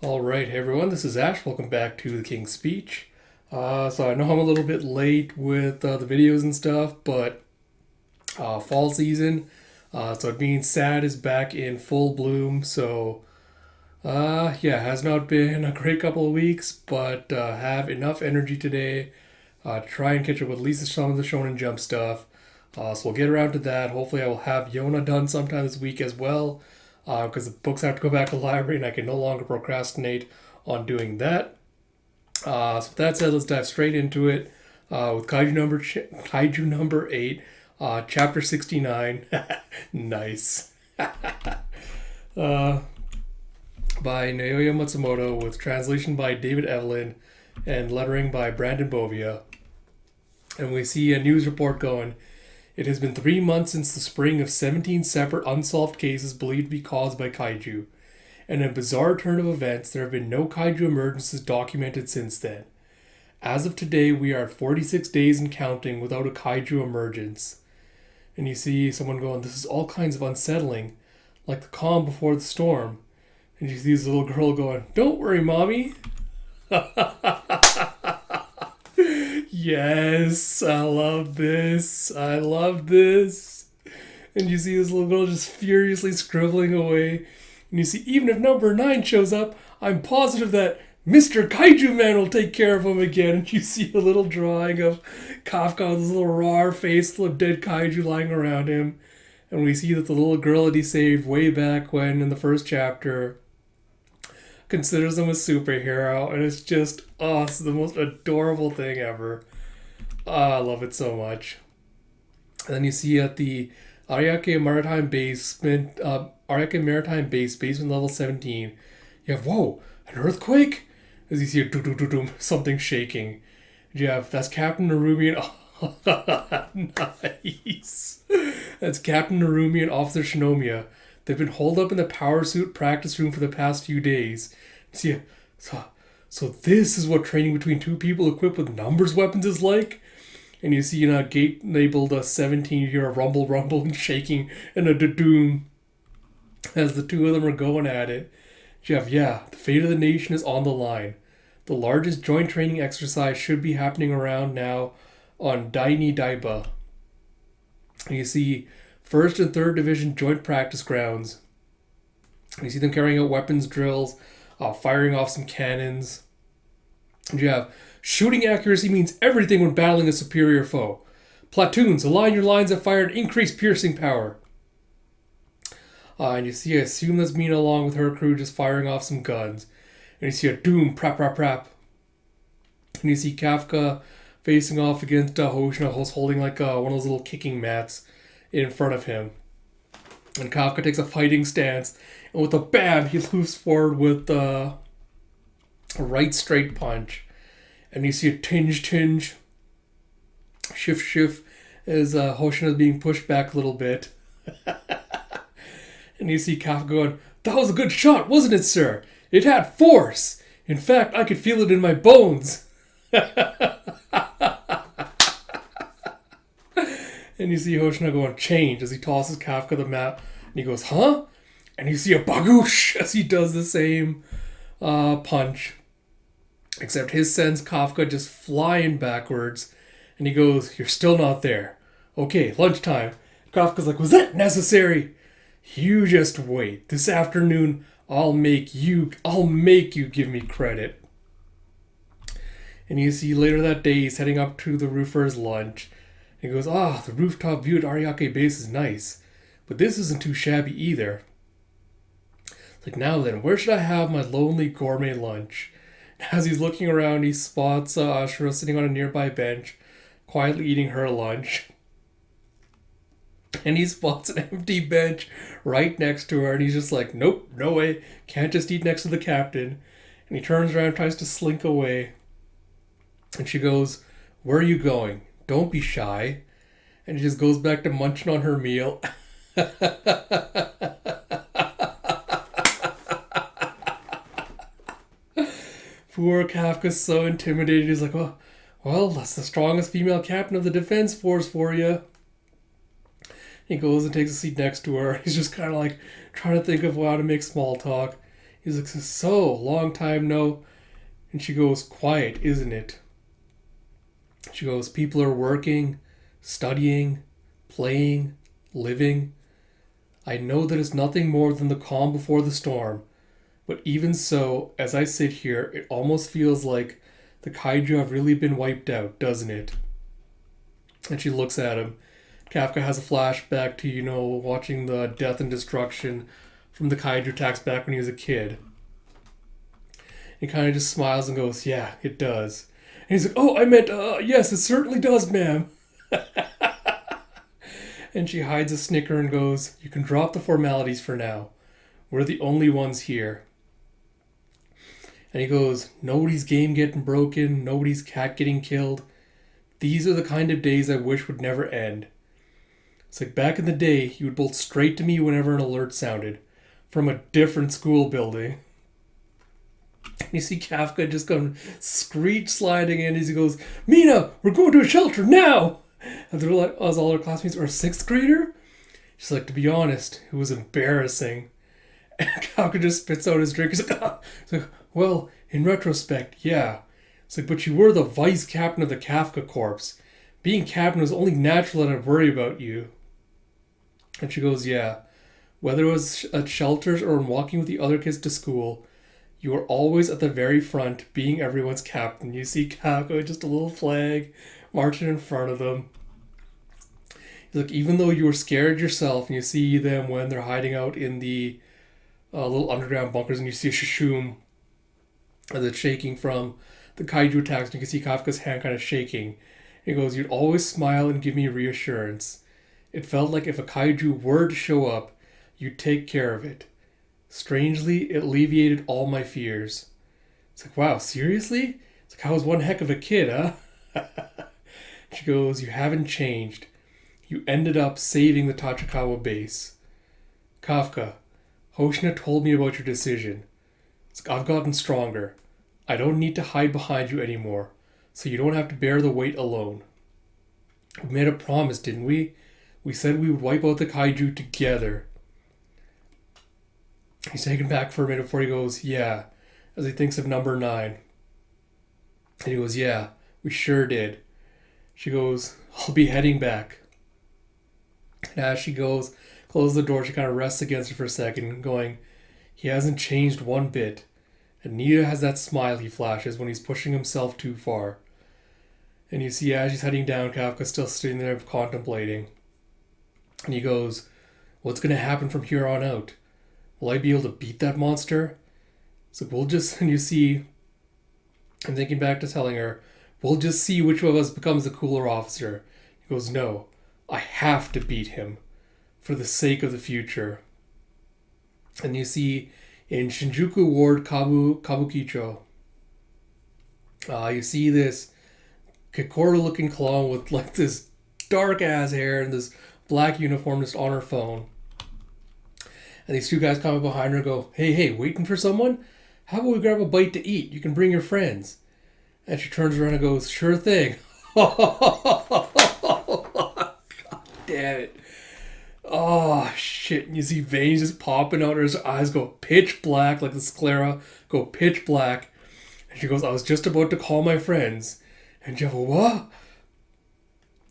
All right, hey everyone, this is Ash. Welcome back to the King's Speech. So I know I'm a little bit late with the videos and stuff, but fall season, so it means SAD is back in full bloom. So yeah, has not been a great couple of weeks, but have enough energy today to try and catch up with at least some of the Shonen Jump stuff. So we'll get around to that. Hopefully, I will have Yona done sometime this week as well, because the books have to go back to the library and I can no longer procrastinate on doing that. So with that said, let's dive straight into it with Kaiju number 8, chapter 69. Nice. uh, by Naoya Matsumoto with translation by David Evelyn and lettering by Brandon Bovia. And we see a news report going. It has been 3 months since the spring of 17 separate unsolved cases believed to be caused by kaiju. And in a bizarre turn of events, there have been no kaiju emergencies documented since then. As of today, we are at 46 days and counting without a kaiju emergence. And you see someone going, this is all kinds of unsettling, like the calm before the storm. And you see this little girl going, don't worry, mommy. Yes, I love this. I love this. And you see this little girl just furiously scribbling away. And you see, even if number 9 shows up, I'm positive that Mr. Kaiju Man will take care of him again. And you see a little drawing of Kafka with his little raw face full of dead kaiju lying around him. And we see that the little girl that he saved way back when in the first chapter considers him a superhero. And it's just, it's the most adorable thing ever. I love it so much. And then you see at the Ariake Maritime basement level 17, you have, whoa, an earthquake? As you see something shaking. You have, that's Captain Narumi and nice. That's Captain Narumi and Officer Shinomiya. They've been holed up in the power suit practice room for the past few days. See, so this is what training between two people equipped with numbers weapons is like? And you see a gate labeled 17, you hear a rumble and shaking and a doom as the two of them are going at it. Jeff, yeah, the fate of the nation is on the line. The largest joint training exercise should be happening around now on Daini Daiba. And you see 1st and 3rd Division joint practice grounds. And you see them carrying out weapons drills, firing off some cannons. And you have shooting accuracy means everything when battling a superior foe. Platoons, align your lines of fire and increase piercing power. And you see, I assume that's Mina along with her crew just firing off some guns. And you see a doom, prap. And you see Kafka facing off against Hoshina, who's holding like one of those little kicking mats in front of him. And Kafka takes a fighting stance, and with a bam, he moves forward with a right straight punch. And you see a tinge, shift, as Hoshina is being pushed back a little bit. And you see Kafka going, that was a good shot, wasn't it, sir? It had force. In fact, I could feel it in my bones. And you see Hoshina going, change, as he tosses Kafka the map. And he goes, huh? And you see a bagoosh as he does the same punch. Except his sends Kafka just flying backwards. And he goes, you're still not there. Okay, lunchtime. Kafka's like, was that necessary? You just wait. This afternoon, I'll make you give me credit. And you see later that day, he's heading up to the roof for his lunch. And he goes, the rooftop view at Ariake Base is nice. But this isn't too shabby either. It's like, now then, where should I have my lonely gourmet lunch? As he's looking around, he spots Ashura sitting on a nearby bench, quietly eating her lunch. And he spots an empty bench right next to her, and he's just like, nope, no way, can't just eat next to the captain. And he turns around and tries to slink away. And she goes, where are you going? Don't be shy. And he just goes back to munching on her meal. Poor Kafka's so intimidated. He's like, well, that's the strongest female captain of the defense force for you. He goes and takes a seat next to her. He's just kind of like trying to think of how to make small talk. He's like, so, long time no. And she goes, quiet, isn't it? She goes, people are working, studying, playing, living. I know that it's nothing more than the calm before the storm. But even so, as I sit here, it almost feels like the kaiju have really been wiped out, doesn't it? And she looks at him. Kafka has a flashback to, watching the death and destruction from the kaiju attacks back when he was a kid. He kind of just smiles and goes, yeah, it does. And he's like, oh, I meant, yes, it certainly does, ma'am. And she hides a snicker and goes, you can drop the formalities for now. We're the only ones here. And he goes, nobody's game getting broken, nobody's cat getting killed. These are the kind of days I wish would never end. It's like back in the day, he would bolt straight to me whenever an alert sounded. From a different school building. You see Kafka just come screech sliding in as he goes, Mina, we're going to a shelter now! And they're like, as all her classmates are a 6th grader? She's like, to be honest, it was embarrassing. And Kafka just spits out his drink. He's like, well, in retrospect, yeah. It's like, but you were the vice captain of the Kafka Corps. Being captain was only natural and I'd worry about you. And she goes, yeah. Whether it was at shelters or in walking with the other kids to school, you were always at the very front, being everyone's captain. You see Kafka, just a little flag, marching in front of them. He's like, even though you were scared yourself, and you see them when they're hiding out in the little underground bunkers, and you see a shishum that's shaking from the kaiju attacks, and you can see Kafka's hand kind of shaking. He goes, you'd always smile and give me reassurance. It felt like if a kaiju were to show up, you'd take care of it. Strangely, it alleviated all my fears. It's like, wow, seriously? It's like, I was one heck of a kid, huh? She goes, you haven't changed. You ended up saving the Tachikawa base. Kafka, Hoshina told me about your decision. It's like, I've gotten stronger. I don't need to hide behind you anymore, so you don't have to bear the weight alone. We made a promise, didn't we? We said we would wipe out the kaiju together. He's taken back for a minute before he goes, yeah, as he thinks of number 9. And he goes, yeah, we sure did. She goes, I'll be heading back. And as she goes, closes the door, she kind of rests against it for a second, going, he hasn't changed one bit. And neither has that smile he flashes when he's pushing himself too far. And you see as she's heading down, Kafka's still sitting there contemplating. And he goes, what's going to happen from here on out? Will I be able to beat that monster? So we'll just, and you see, I'm thinking back to telling her, we'll just see which of us becomes the cooler officer. He goes, no, I have to beat him for the sake of the future. And you see in Shinjuku Ward Kabukicho, you see this Kikoru looking clone with like this dark ass hair and this black uniform just on her phone. And these two guys come up behind her and go, hey, waiting for someone? How about we grab a bite to eat? You can bring your friends. And she turns around and goes, sure thing. God damn it. Oh, shit. And you see veins just popping out. Her eyes go pitch black, like the sclera go pitch black. And she goes, I was just about to call my friends. And Jeff, what?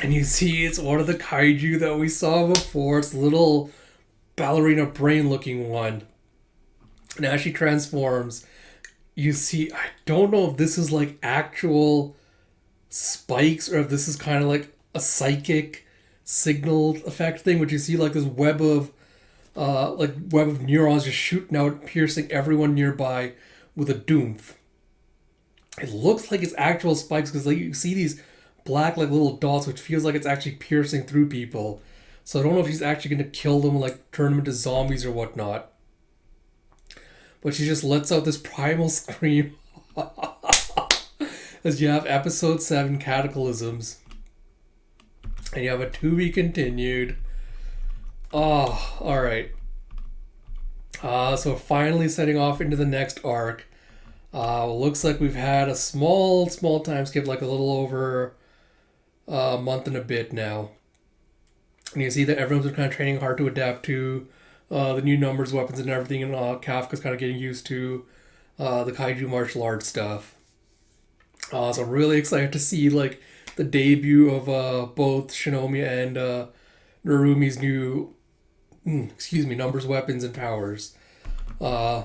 And you see it's one of the kaiju that we saw before. It's a little ballerina brain looking one. And as she transforms, you see, I don't know if this is like actual spikes or if this is kind of like a psychic signal effect thing, which you see like this web of neurons just shooting out, piercing everyone nearby with a doomph. It looks like it's actual spikes because like you see these black like little dots, which feels like it's actually piercing through people. So I don't know if she's actually going to kill them, like turn them into zombies or whatnot. But she just lets out this primal scream as you have episode 7 Cataclysms. And you have a to be continued. Oh, alright. So finally setting off into the next arc. Looks like we've had a small time skip, like a little over a month and a bit now. And you see that everyone's been kind of training hard to adapt to the new numbers, weapons, and everything, and Kafka's kind of getting used to the kaiju martial arts stuff. So I'm really excited to see like the debut of both Shinomiya and Narumi's new, numbers, weapons, and powers. Uh,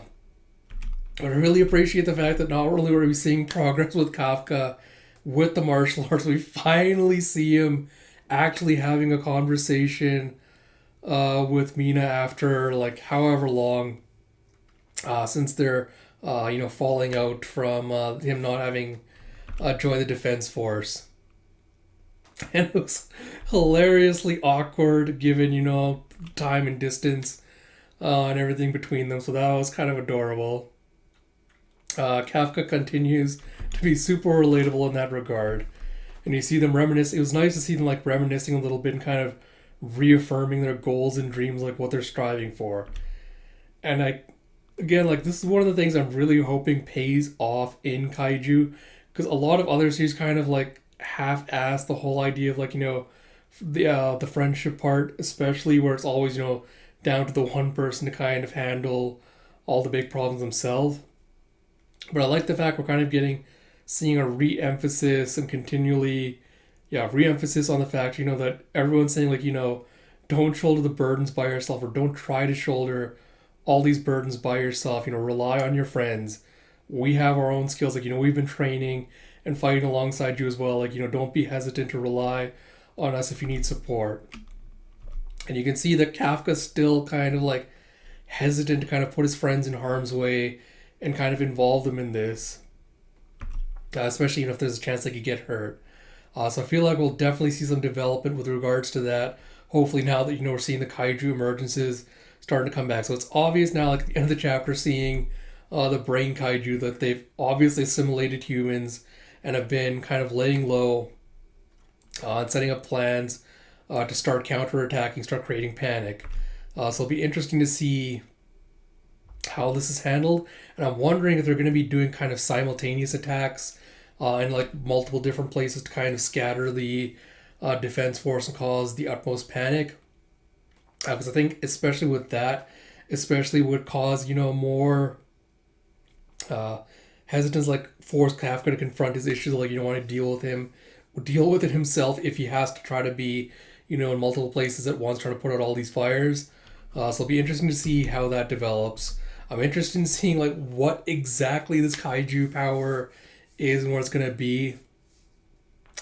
I really appreciate the fact that not only are we seeing progress with Kafka with the martial arts, we finally see him actually having a conversation with Mina after like however long since they're falling out from him not having joined the defense force. And it was hilariously awkward given time and distance and everything between them. So that was kind of adorable. Kafka continues to be super relatable in that regard. And you see them reminisce. It was nice to see them like reminiscing a little bit and kind of reaffirming their goals and dreams, like what they're striving for. And again, like this is one of the things I'm really hoping pays off in Kaiju, because a lot of other series kind of like half-ass the whole idea of like the friendship part, especially where it's always down to the one person to kind of handle all the big problems themselves. But I like the fact we're kind of seeing a re-emphasis and continually, re-emphasis on the fact, that everyone's saying like, don't shoulder the burdens by yourself, or don't try to shoulder all these burdens by yourself, rely on your friends. We have our own skills, like, we've been training and fighting alongside you as well. Like, don't be hesitant to rely on us if you need support. And you can see that Kafka's still kind of like hesitant to kind of put his friends in harm's way and kind of involve them in this, especially if there's a chance they could get hurt. So I feel like we'll definitely see some development with regards to that. Hopefully now that we're seeing the kaiju emergences starting to come back. So it's obvious now, like at the end of the chapter, seeing the brain kaiju, that they've obviously assimilated humans and have been kind of laying low and setting up plans to start counterattacking, start creating panic. So it'll be interesting to see how this is handled. And I'm wondering if they're going to be doing kind of simultaneous attacks in like multiple different places to kind of scatter the defense force and cause the utmost panic. Because I think especially with that, would cause more hesitance, like force Kafka to confront his issues. Like you don't want to deal with it himself if he has to try to be in multiple places at once trying to put out all these fires. So it'll be interesting to see how that develops. I'm interested in seeing like what exactly this kaiju power is and what it's going to be,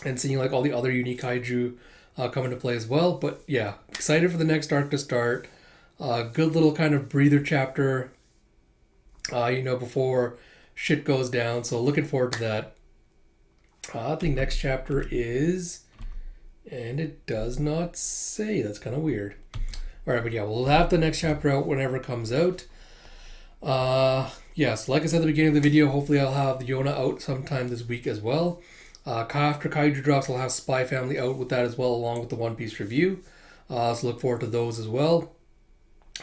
and seeing like all the other unique kaiju come into play as well. But yeah, excited for the next arc to start. Good little kind of breather chapter, before shit goes down. So looking forward to that. I think next chapter is, and it does not say. That's kind of weird. All right, but yeah, we'll have the next chapter out whenever it comes out. So like I said at the beginning of the video, hopefully I'll have the Yona out sometime this week as well. After Kaiju drops, I'll have Spy Family out with that as well, along with the One Piece review. So look forward to those as well.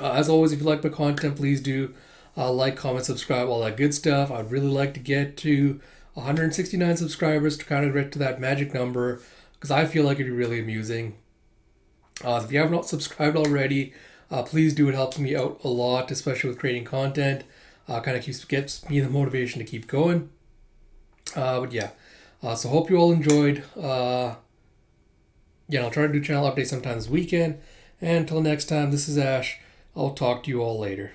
As always, if you like my content, please do like, comment, subscribe, all that good stuff. I'd really like to get to 169 subscribers to kind of get to that magic number, because I feel like it'd be really amusing. If you have not subscribed already, please do. It helps me out a lot, especially with creating content. Kind of gets me the motivation to keep going. But yeah, so hope you all enjoyed. I'll try to do channel updates sometime this weekend. And until next time, this is Ash. I'll talk to you all later.